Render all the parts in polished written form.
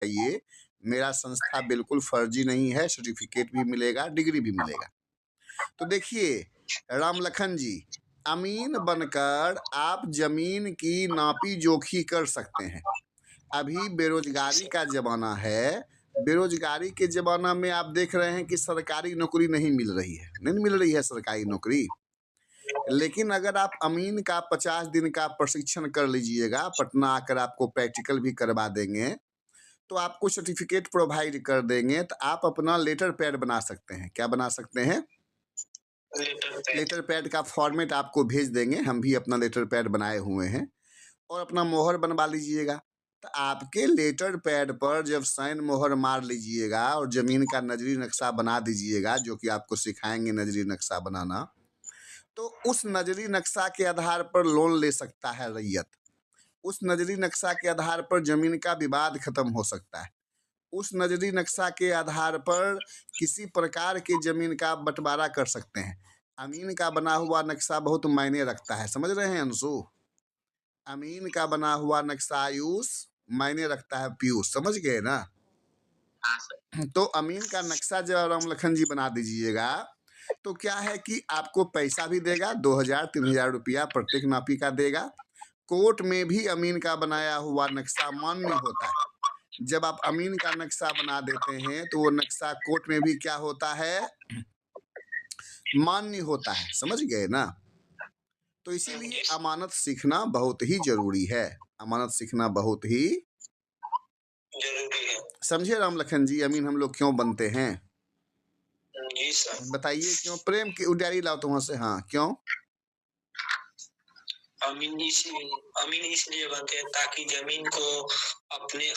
ये मेरा संस्था बिल्कुल फर्जी नहीं है, सर्टिफिकेट भी मिलेगा, डिग्री भी मिलेगा। तो देखिए राम लखन जी, अमीन बनकर आप जमीन की नापी जोखी कर सकते हैं। अभी बेरोजगारी का ज़माना है, बेरोजगारी के ज़माना में आप देख रहे हैं कि सरकारी नौकरी नहीं मिल रही है, नहीं मिल रही है सरकारी नौकरी। लेकिन अगर आप अमीन का 50 दिन का प्रशिक्षण कर लीजिएगा, पटना आकर आपको प्रैक्टिकल भी करवा देंगे, तो आपको सर्टिफिकेट प्रोवाइड कर देंगे, तो आप अपना लेटर पैड बना सकते हैं। क्या बना सकते हैं? लेटर पैड का फॉर्मेट आपको भेज देंगे, हम भी अपना लेटर पैड बनाए हुए हैं, और अपना मोहर बनवा लीजिएगा। तो आपके लेटर पैड पर जब साइन मोहर मार लीजिएगा और ज़मीन का नजरी नक्शा बना दीजिएगा, जो कि आपको सिखाएंगे नजरी नक्शा बनाना, तो उस नजरी नक्शा के आधार पर लोन ले सकता है रैयत। उस नजरी नक्शा के आधार पर ज़मीन का विवाद खत्म हो सकता है। उस नजरी नक्शा के आधार पर किसी प्रकार की ज़मीन का बंटवारा कर सकते हैं। अमीन का बना हुआ नक्शा बहुत मायने रखता है, समझ रहे हैं अंशु? अमीन का बना हुआ नक्शा आयुष मायने रखता है पीयूष, समझ गए ना? तो अमीन का नक्शा जब राम लखन जी बना दीजिएगा, तो क्या है कि आपको पैसा भी देगा, 2000-3000 रुपया प्रत्येक नापी का देगा। कोर्ट में भी अमीन का बनाया हुआ नक्शा मान्य होता है। जब आप अमीन का नक्शा बना देते हैं तो वो नक्शा कोर्ट में भी क्या होता है? मान्य होता है, समझ गए ना? तो इसीलिए अमानत सीखना बहुत ही जरूरी है। अमानत सीखना बहुत ही जरूरी है। समझे राम लखन जी, अमीन हम लोग क्यों बनते हैं? जी सर। बताइए क्यों? प्रेम की उडारी लाओ तो वहां से। हाँ, क्यों? अमीन इसलिए बनते हैं ताकि जमीन को अपने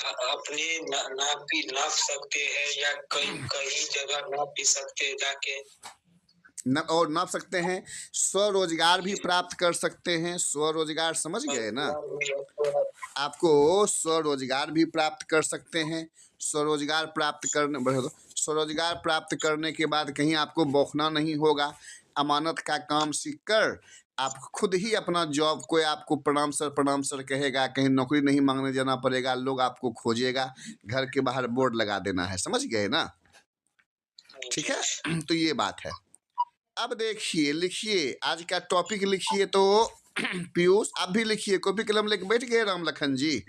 नाप सकते हैं, या कई जगह नाप भी सकते हैं जाके, और नाप सकते हैं, स्वरोजगार भी प्राप्त कर सकते हैं। स्वरोजगार समझ गए ना? आपको स्वरोजगार भी प्राप्त कर सकते हैं। स्वरोजगार प्राप्त करने के बाद कहीं आपको बौखना नहीं होगा। अमानत का काम सीखकर आप खुद ही अपना जॉब, कोई आपको प्रणाम सर कहेगा, कहीं नौकरी नहीं मांगने जाना पड़ेगा, लोग आपको खोजेगा, घर के बाहर बोर्ड लगा देना है, समझ गए ना? ठीक है, तो ये बात है। अब देखिए, लिखिए आज का टॉपिक लिखिए। तो पीयूष आप भी लिखिए, कॉपी कलम लेके बैठ गए राम लखन जी?